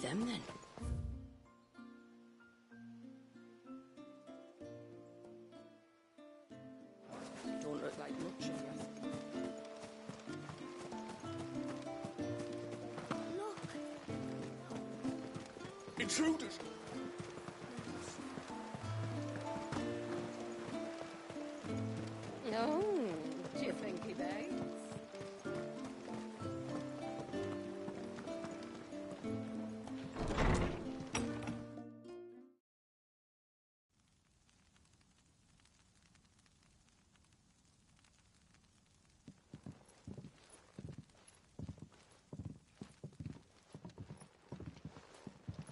them then. Don't look like much of you. Look! Intruders! No, do you think he bites?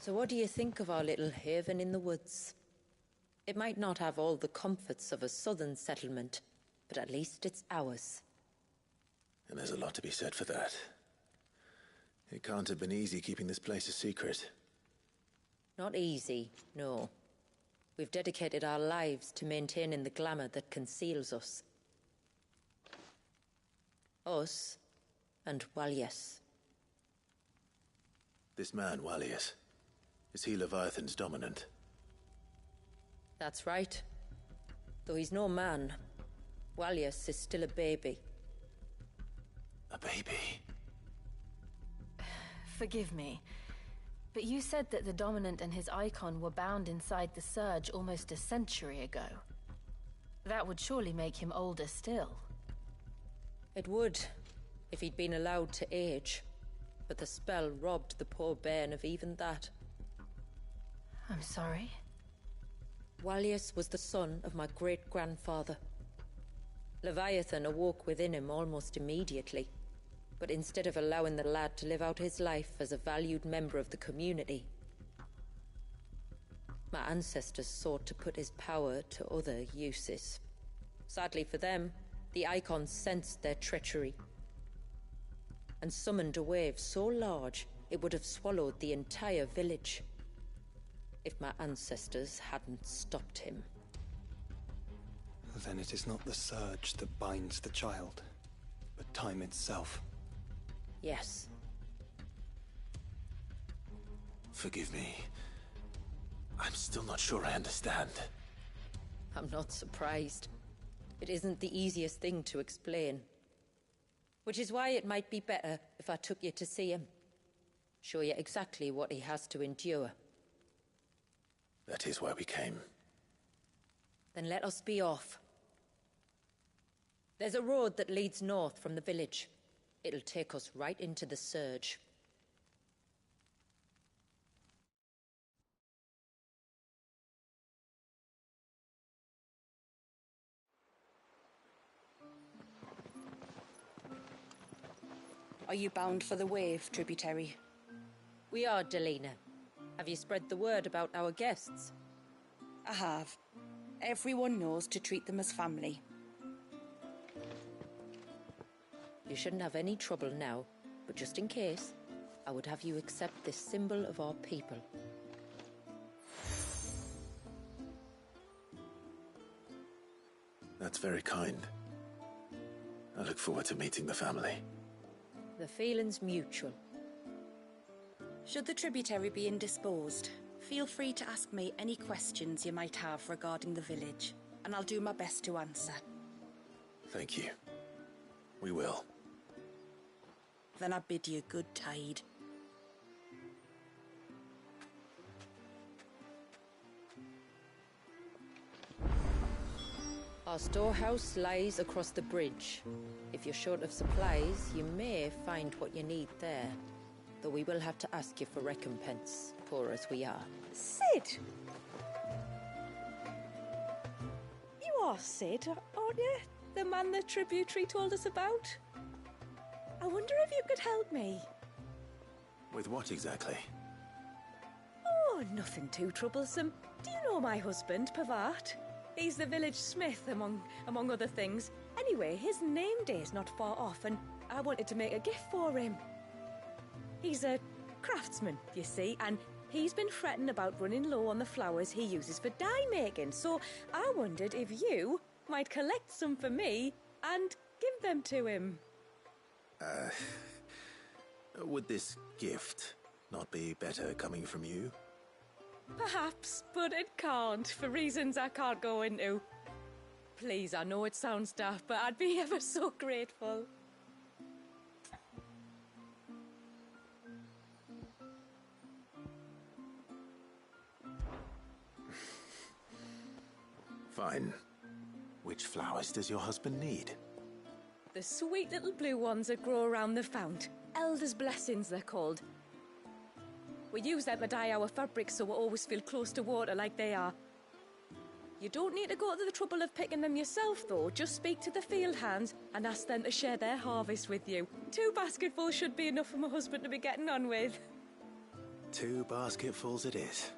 So what do you think of our little haven in the woods? It might not have all the comforts of a southern settlement, but at least it's ours. And there's a lot to be said for that. It can't have been easy keeping this place a secret. Not easy, no. We've dedicated our lives to maintaining the glamour that conceals us. Us and Walyas. This man, Walyas, is he Leviathan's dominant? That's right. Though he's no man, Walyas is still a baby. A baby? Forgive me, but you said that the Dominant and his icon were bound inside the Surge almost a century ago. That would surely make him older still. It would, if he'd been allowed to age. But the spell robbed the poor bairn of even that. I'm sorry. Walyas was the son of my great-grandfather. Leviathan awoke within him almost immediately. But instead of allowing the lad to live out his life as a valued member of the community, my ancestors sought to put his power to other uses. Sadly for them, the icons sensed their treachery and summoned a wave so large it would have swallowed the entire village if my ancestors hadn't stopped him. Then it is not the surge that binds the child, but time itself. Yes. Forgive me. I'm still not sure I understand. I'm not surprised. It isn't the easiest thing to explain. Which is why it might be better if I took you to see him. Show you exactly what he has to endure. That is why we came. Then let us be off. There's a road that leads north from the village. It'll take us right into the Surge. Are you bound for the Wave, tributary? We are, Delina. Have you spread the word about our guests? I have. Everyone knows to treat them as family. You shouldn't have any trouble now, but just in case, I would have you accept this symbol of our people. That's very kind. I look forward to meeting the family. The feeling's mutual. Should the tributary be indisposed, feel free to ask me any questions you might have regarding the village, and I'll do my best to answer. Thank you. We will. Then I bid you good tide. Our storehouse lies across the bridge. If you're short of supplies, you may find what you need there. Though we will have to ask you for recompense, poor as we are. Sid! You are Sid, aren't you? The man the tributary told us about? I wonder if you could help me. With what exactly? Oh, nothing too troublesome. Do you know my husband, Pavat? He's the village smith, among other things. Anyway, his name day's not far off, and I wanted to make a gift for him. He's a craftsman, you see, and he's been fretting about running low on the flowers he uses for dye making, so I wondered if you might collect some for me and give them to him. Would this gift not be better coming from you? Perhaps, but it can't, for reasons I can't go into. Please, I know it sounds daft, but I'd be ever so grateful. Fine. Which flowers does your husband need? The sweet little blue ones that grow around the fount. Elders' blessings, they're called. We use them to dye our fabrics so we always feel close to water like they are. You don't need to go to the trouble of picking them yourself, though. Just speak to the field hands and ask them to share their harvest with you. 2 basketfuls should be enough for my husband to be getting on with. 2 basketfuls it is.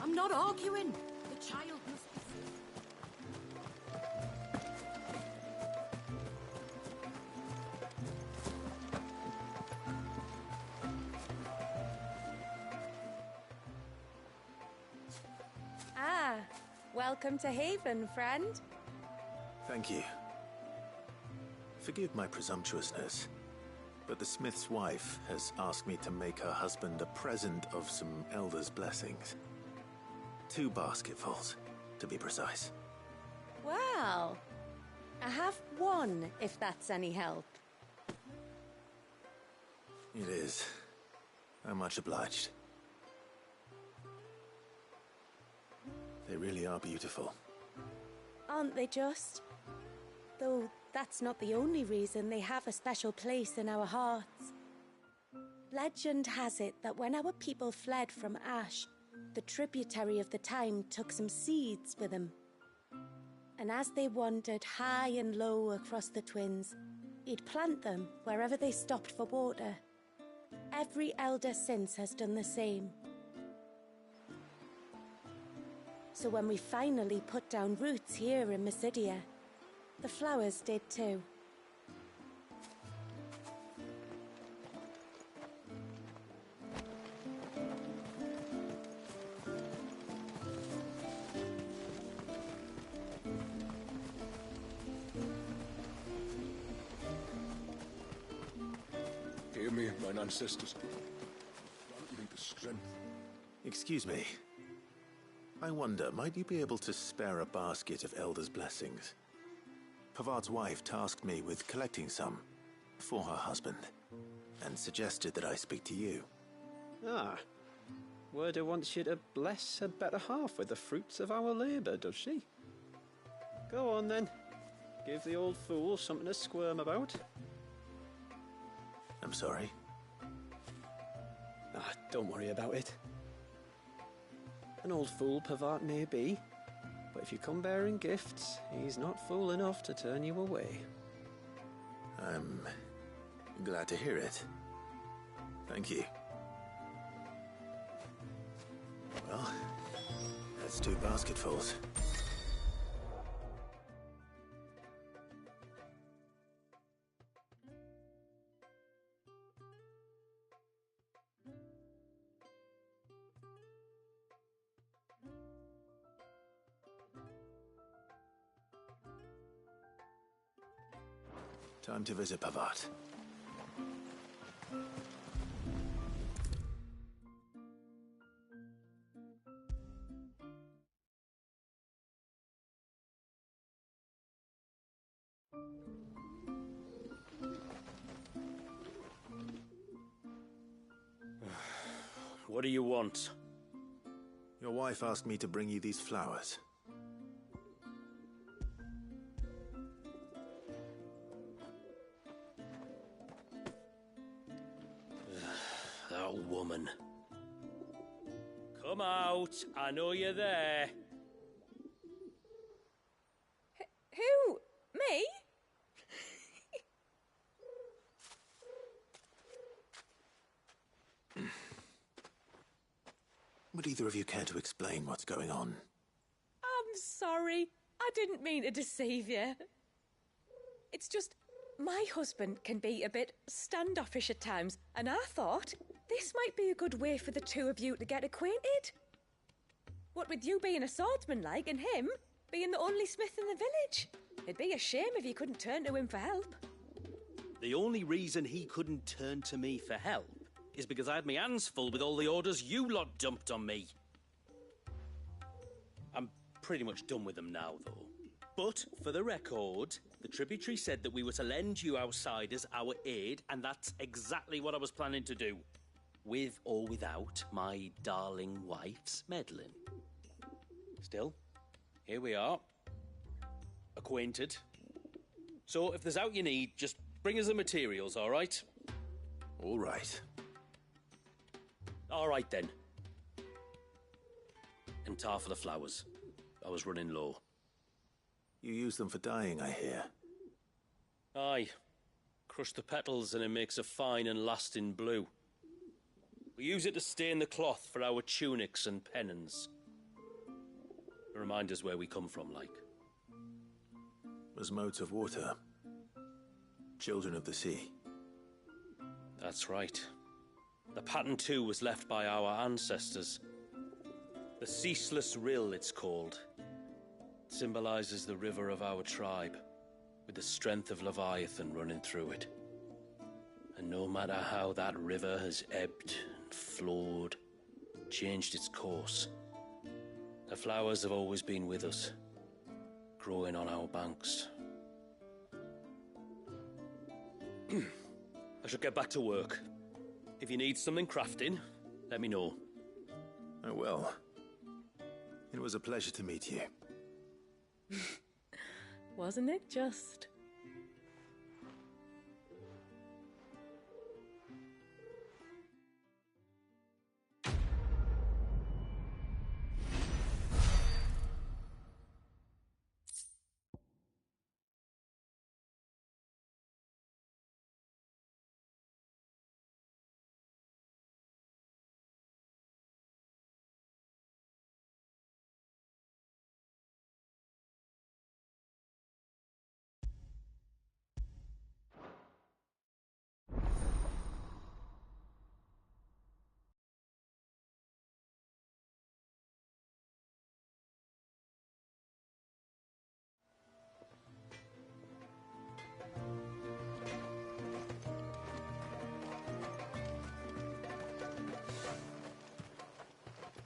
I'm not arguing. The child must be safe. Ah, welcome to Haven, friend. Thank you. Forgive my presumptuousness, but the smith's wife has asked me to make her husband a present of some elders' blessings. 2 basketfuls, to be precise. Well, I have 1, if that's any help. It is. I'm much obliged. They really are beautiful. Aren't they just? Though that's not the only reason they have a special place in our hearts. Legend has it that when our people fled from Ash, the tributary of the time took some seeds with them. And as they wandered high and low across the Twins, he'd plant them wherever they stopped for water. Every elder since has done the same. So when we finally put down roots here in Mysidia, the flowers did too. Hear me, mine ancestors. Grant me the strength. Excuse me. I wonder, might you be able to spare a basket of elders' blessings? Pavard's wife tasked me with collecting some for her husband, and suggested that I speak to you. Ah. Werda wants you to bless her better half with the fruits of our labour, does she? Go on then. Give the old fool something to squirm about. I'm sorry. Ah, don't worry about it. An old fool Pavard may be, but if you come bearing gifts, he's not fool enough to turn you away. I'm glad to hear it. Thank you. Well, that's 2 basketfuls. Time to visit Pavard. What do you want? Your wife asked me to bring you these flowers. That woman. Come out. I know you're there. Who? Me? Would Would either of you care to explain what's going on? I'm sorry. I didn't mean to deceive you. It's just, my husband can be a bit standoffish at times, and I thought this might be a good way for the two of you to get acquainted. What with you being a swordsman like, and him being the only smith in the village. It'd be a shame if you couldn't turn to him for help. The only reason he couldn't turn to me for help is because I had my hands full with all the orders you lot dumped on me. I'm pretty much done with them now, though. But, for the record, the tributary said that we were to lend you outsiders our aid, and that's exactly what I was planning to do. With or without my darling wife's meddling. Still, here we are. Acquainted. So, if there's out you need, just bring us the materials, all right? All right. All right, then. And tar for the flowers. I was running low. You use them for dyeing, I hear. Aye. Crush the petals and it makes a fine and lasting blue. We use it to stain the cloth for our tunics and pennons. To remind us where we come from, like. As modes of water. Children of the sea. That's right. The pattern too was left by our ancestors. The Ceaseless Rill, it's called. It symbolizes the river of our tribe, with the strength of Leviathan running through it. And no matter how that river has ebbed and flowed, changed its course, the flowers have always been with us, growing on our banks. I should get back to work. If you need something crafting, let me know. I will. It was a pleasure to meet you. Wasn't it just?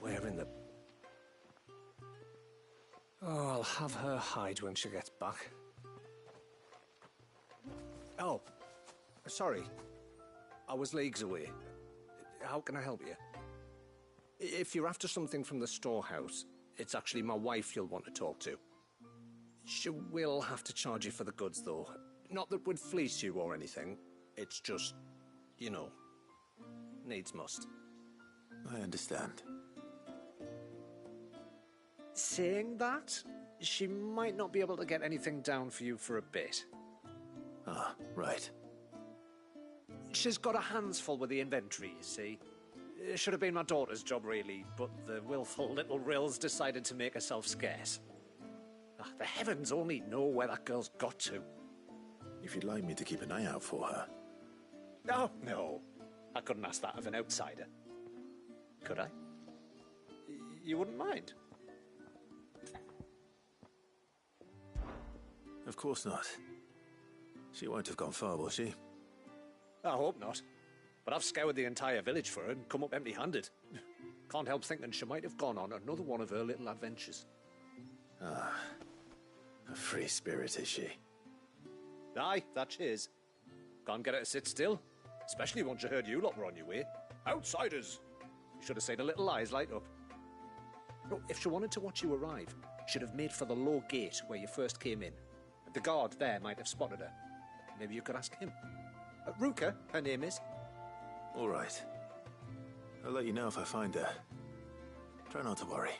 Where in the... Oh, I'll have her hide when she gets back. Oh, sorry. I was leagues away. How can I help you? If you're after something from the storehouse, it's actually my wife you'll want to talk to. She will have to charge you for the goods, though. Not that we'd fleece you or anything. It's just, you know, needs must. I understand. Saying that, she might not be able to get anything down for you for a bit. Ah, right. She's got her hands full with the inventory, you see. It should have been my daughter's job, really, but the willful little Rills decided to make herself scarce. The heavens only know where that girl's got to. If you'd like me to keep an eye out for her. Oh, no. I couldn't ask that of an outsider. Could I? You wouldn't mind? Of course not. She won't have gone far, will she? I hope not. But I've scoured the entire village for her and come up empty-handed. Can't help thinking she might have gone on another one of her little adventures. Ah, a free spirit, is she? Aye, that she is. Can't get her to sit still, especially once you heard you lot were on your way. Outsiders! You should have seen her little eyes light up. No, if she wanted to watch you arrive, she'd have made for the low gate where you first came in. The guard there might have spotted her. Maybe you could ask him. Ruka, her name is. All right. I'll let you know if I find her. Try not to worry.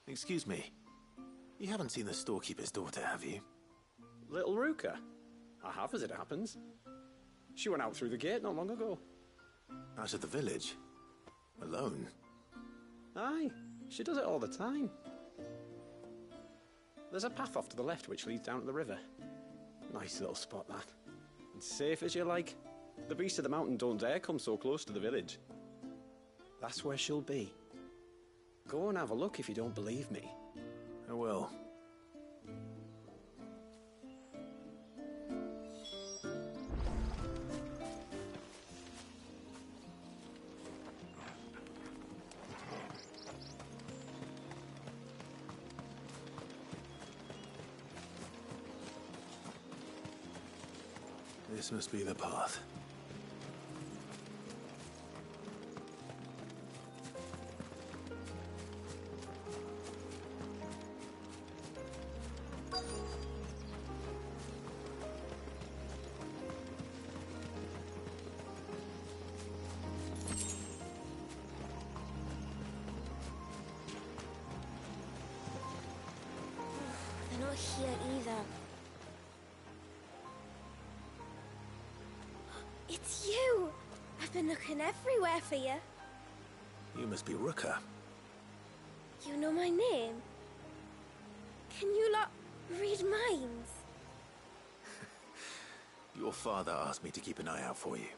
Excuse me. You haven't seen the storekeeper's daughter, have you? Little Ruka? I have, as it happens. She went out through the gate not long ago. Out of the village? Alone? Aye, she does it all the time. There's a path off to the left which leads down to the river. Nice little spot, that. And safe as you like. The beasts of the mountain don't dare come so close to the village. That's where she'll be. Go and have a look if you don't believe me. I will. This must be the path. They're not here either. It's you! I've been looking everywhere for you. You must be Ruka. You know my name? Can you lot read minds? Your father asked me to keep an eye out for you.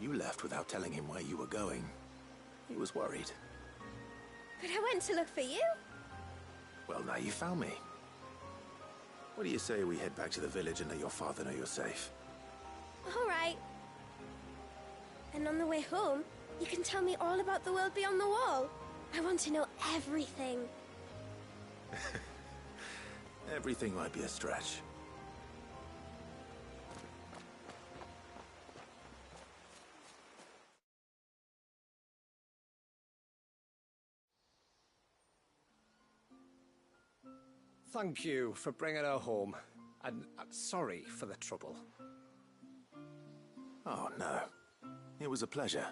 You left without telling him where you were going. He was worried. But I went to look for you. Well, now you found me. What do you say we head back to the village and let your father know you're safe? All right. And on the way home, you can tell me all about the world beyond the wall. I want to know everything. Everything might be a stretch. Thank you for bringing her home. And I'm sorry for the trouble. Oh, no. It was a pleasure.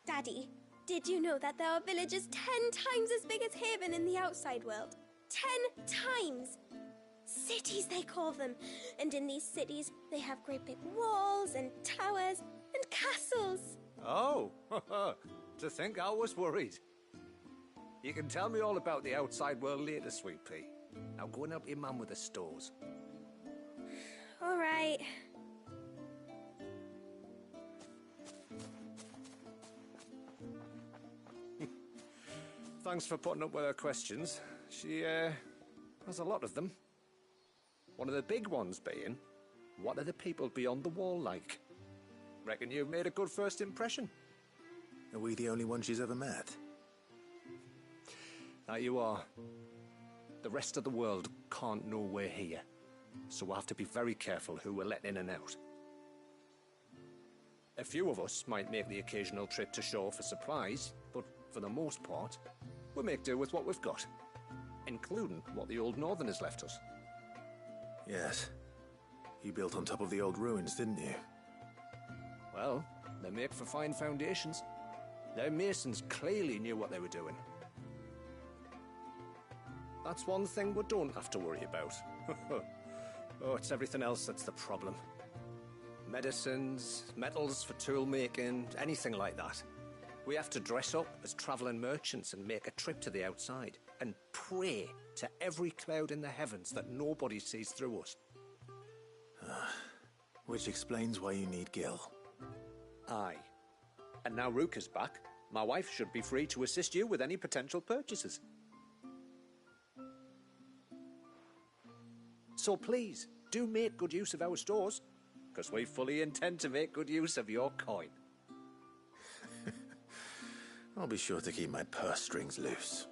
Daddy, did you know that there are villages 10 times as big as Haven in the outside world? 10 times! Cities, they call them. And in these cities, they have great big walls and towers and castles. Oh, to think I was worried. You can tell me all about the outside world later, Sweet Pea. Now go and help your mum with the stores. All right. Thanks for putting up with her questions. She, has a lot of them. One of the big ones being, what are the people beyond the wall like? Reckon you've made a good first impression. Are we the only ones she's ever met? That you are. The rest of the world can't know we're here, so we'll have to be very careful who we're letting in and out. A few of us might make the occasional trip to shore for supplies, but for the most part, we'll make do with what we've got, including what the old Northerners left us. Yes. You built on top of the old ruins, didn't you? Well, they make for fine foundations. Their masons clearly knew what they were doing. That's one thing we don't have to worry about. Oh, it's everything else that's the problem. Medicines, metals for tool making, anything like that. We have to dress up as travelling merchants and make a trip to the outside and pray to every cloud in the heavens that nobody sees through us. Which explains why you need Gil. Aye. And now Ruka's back, my wife should be free to assist you with any potential purchases. So please, do make good use of our stores, because we fully intend to make good use of your coin. I'll be sure to keep my purse strings loose.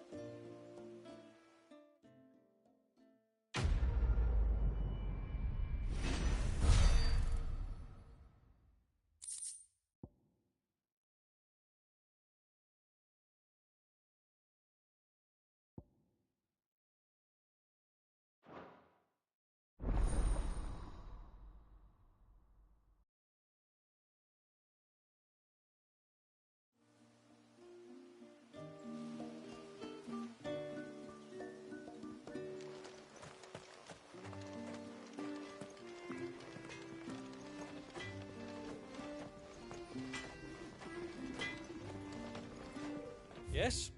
Yes?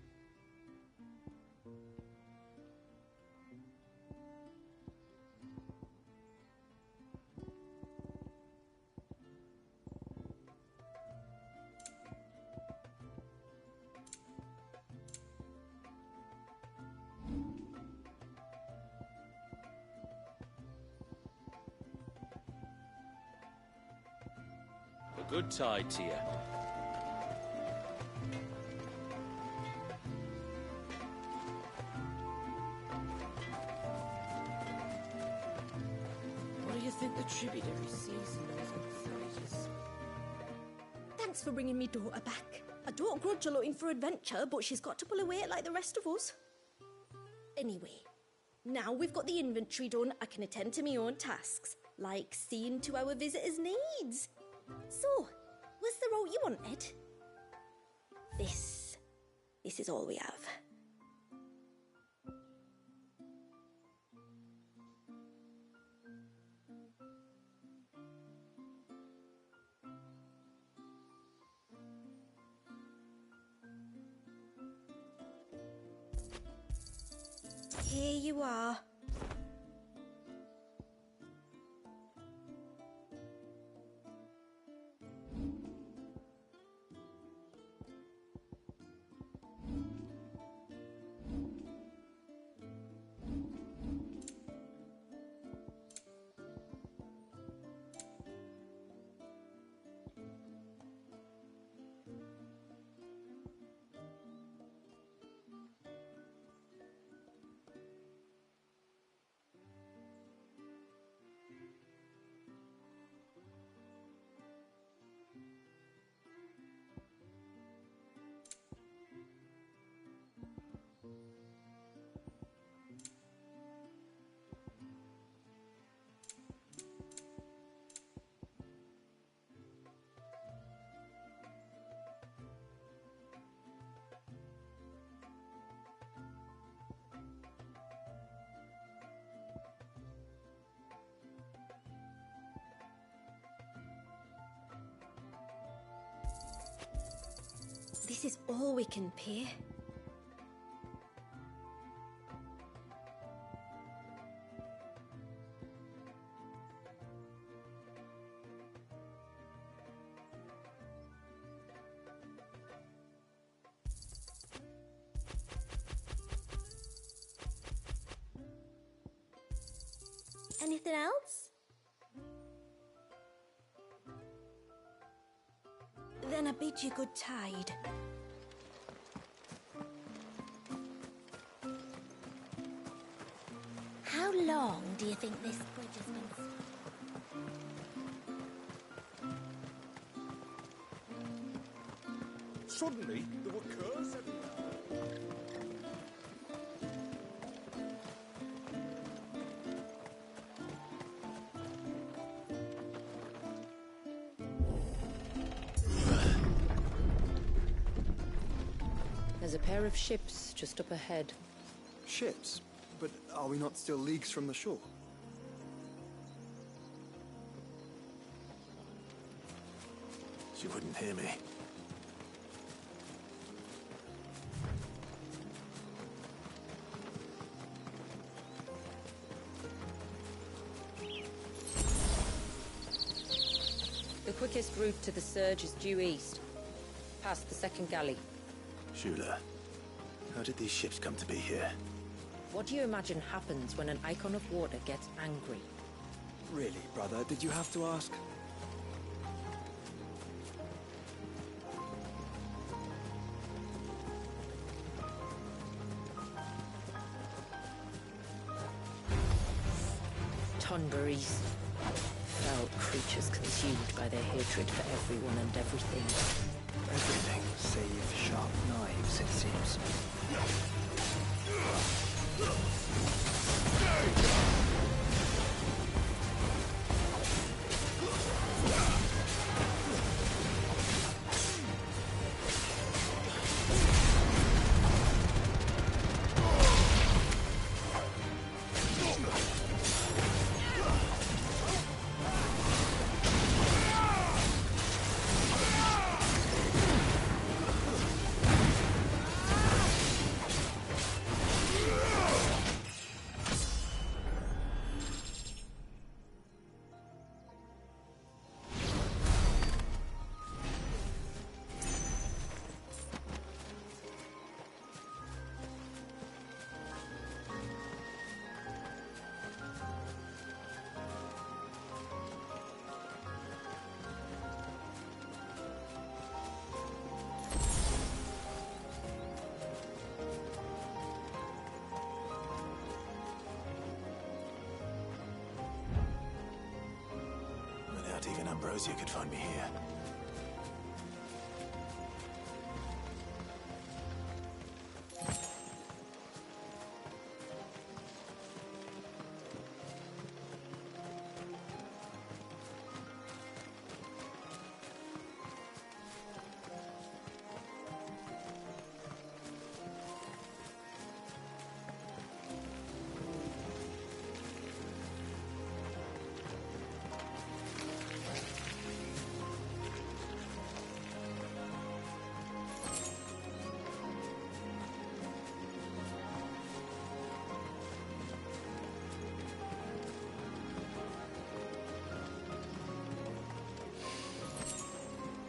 A good tide to you. What do you think the tributary sees in those outsiders? Thanks for bringing me daughter back. I don't grudge her looking for adventure, but she's got to pull her weight like the rest of us. Anyway, now we've got the inventory done, I can attend to my own tasks, like seeing to our visitors' needs. So, what's the route you wanted? This is all we have. Here you are. This is all we can pay. Anything else? Then I bid you good tide. How long do you think this bridge has been? Suddenly, there were curs everywhere. There's a pair of ships just up ahead. Ships? But are we not still leagues from the shore? She wouldn't hear me. The quickest route to the surge is due east, past the second galley. Shula, how did these ships come to be here? What do you imagine happens when an icon of water gets angry? Really, brother? Did you have to ask? Tonberries. Foul creatures consumed by their hatred for everyone and everything. Everything save sharp knives, it seems. suppose you could find me here.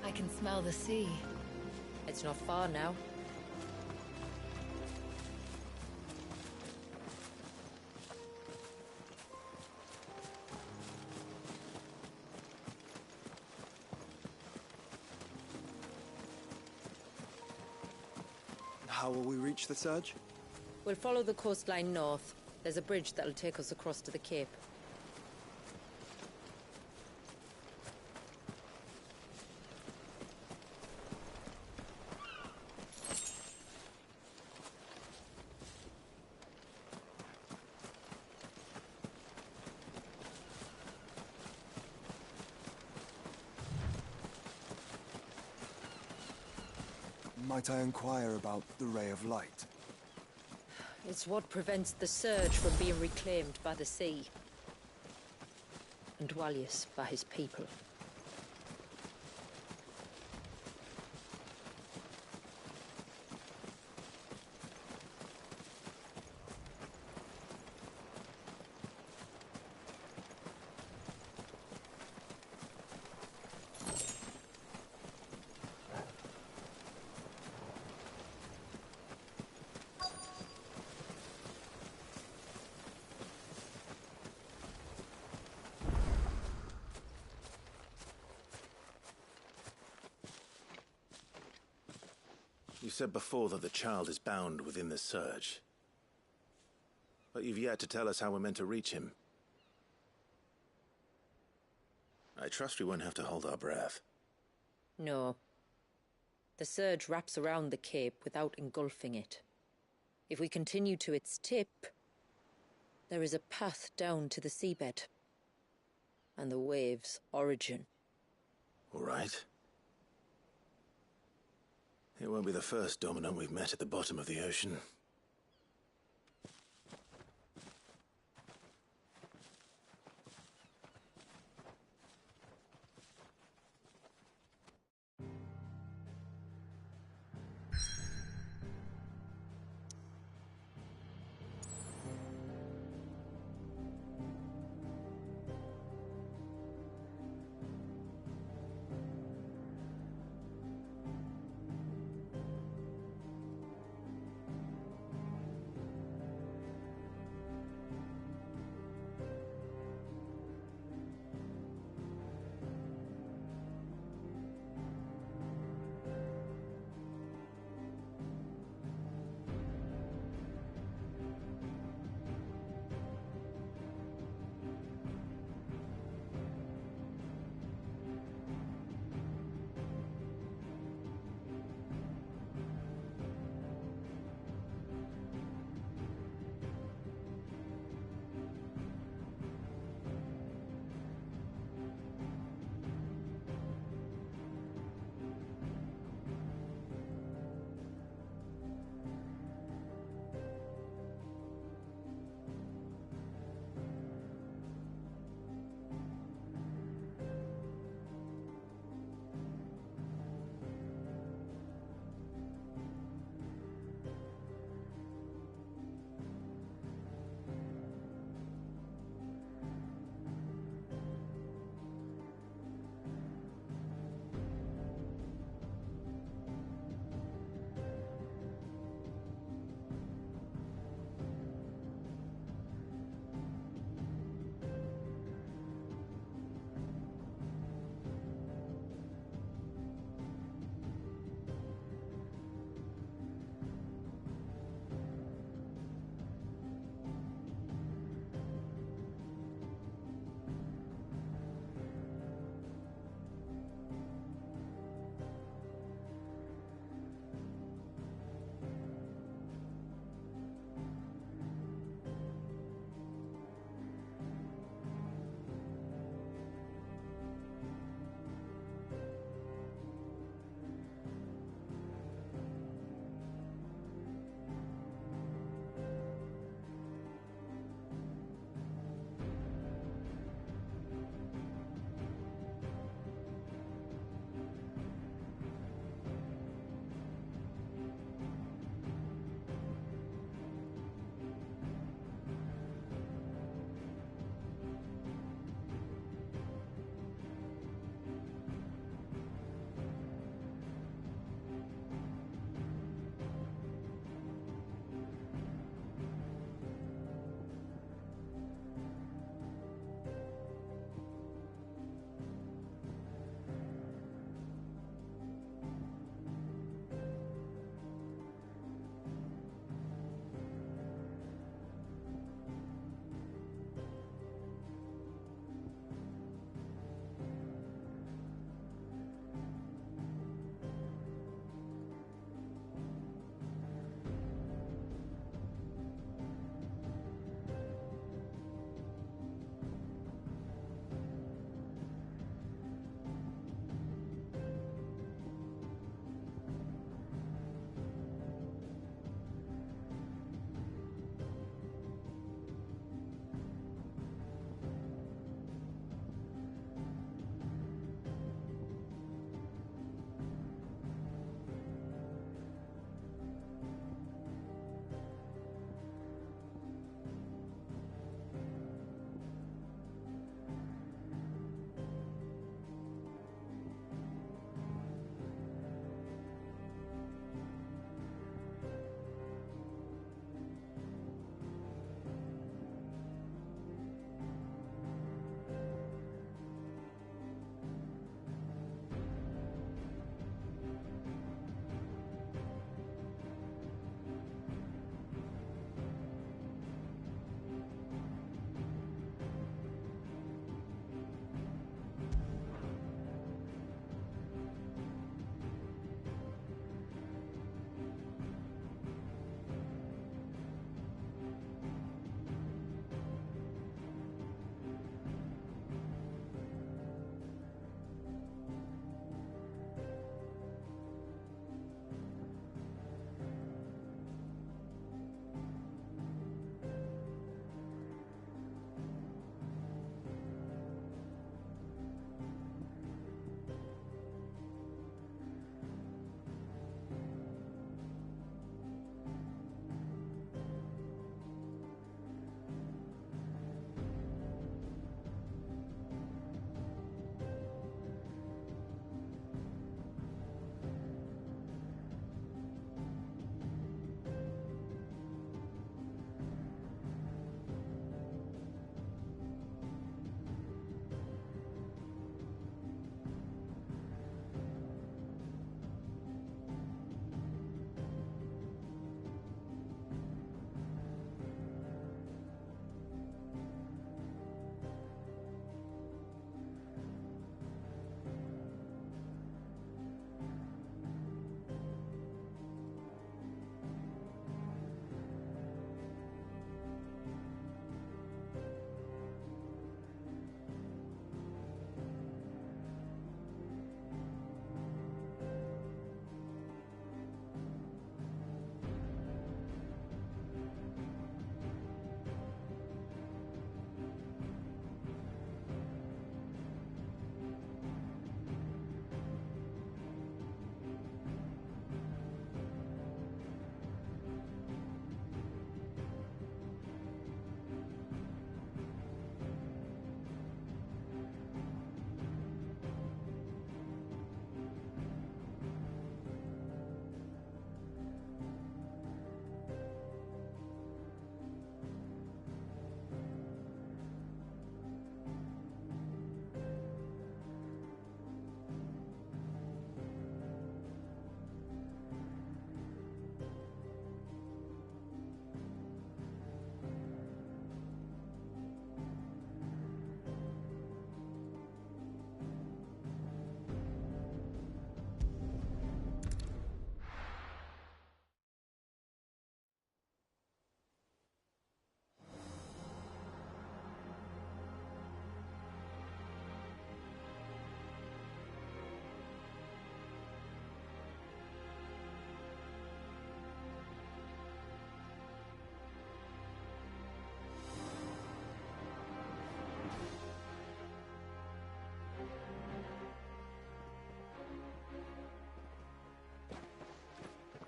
I can smell the sea. It's not far now. How will we reach the surge? We'll follow the coastline north. There's a bridge that'll take us across to the cape. Might I inquire about the Ray of Light? It's what prevents the surge from being reclaimed by the sea. And Dwalius by his people. You said before that the child is bound within the surge. But you've yet to tell us how we're meant to reach him. I trust we won't have to hold our breath. No. The surge wraps around the cape without engulfing it. If we continue to its tip, there is a path down to the seabed. And the wave's origin. All right. It won't be the first dominant we've met at the bottom of the ocean.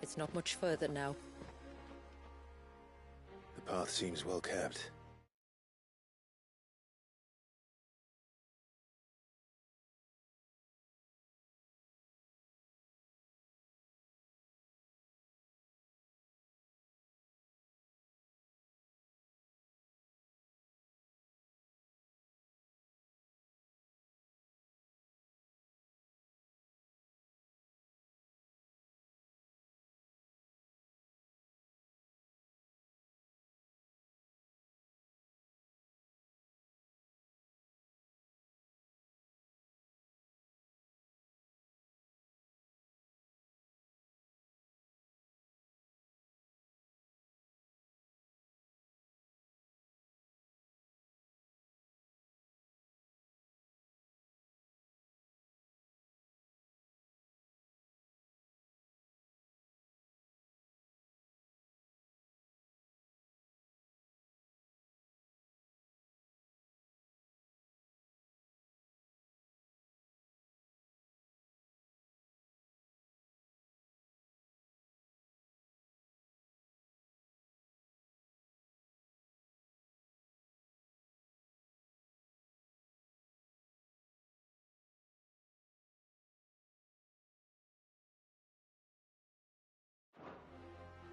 It's not much further now. The path seems well kept.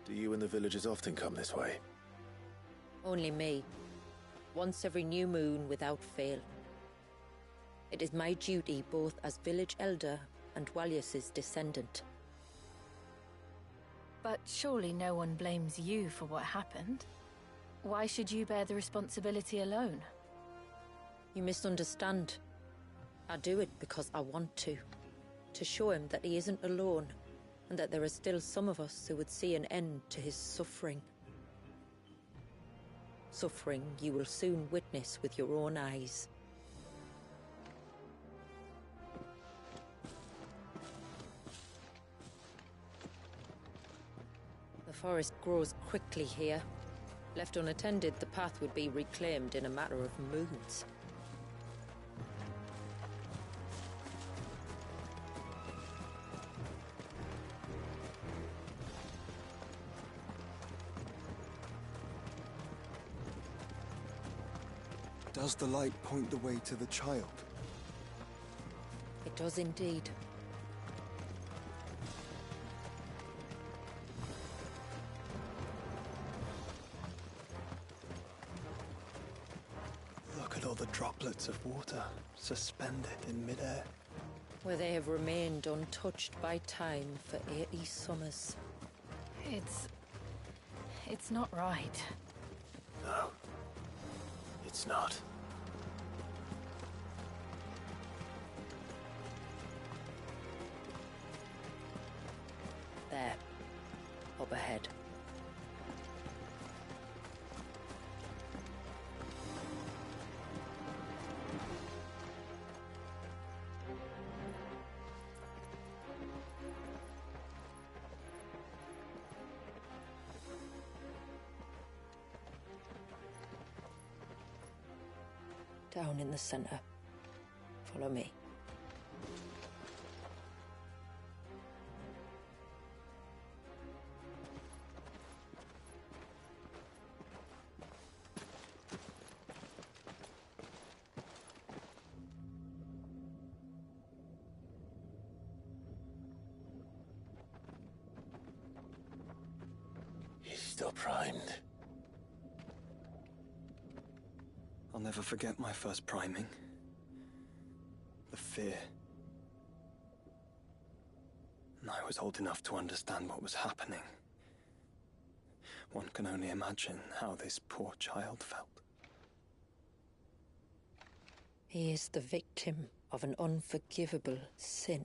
Do you and the villagers often come this way? Only me. Once every new moon without fail. It is my duty both as village elder and Dwalius's descendant. But surely no one blames you for what happened. Why should you bear the responsibility alone? You misunderstand. I do it because I want to. To show him that he isn't alone, and that there are still some of us who would see an end to his suffering. Suffering you will soon witness with your own eyes. The forest grows quickly here. Left unattended, the path would be reclaimed in a matter of moons. Does the light point the way to the child? It does indeed. Look at all the droplets of water suspended in midair. Where they have remained untouched by time for 80 summers. It's not right. No. It's not. There. Up ahead. Down in the center. Follow me. He's still primed. I'll never forget my first priming. The fear. And I was old enough to understand what was happening. One can only imagine how this poor child felt. He is the victim of an unforgivable sin.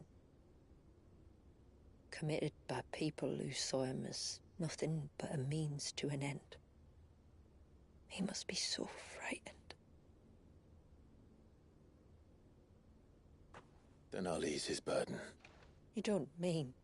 Committed by people who saw him as nothing but a means to an end. He must be so frightened. Then I'll ease his burden. You don't mean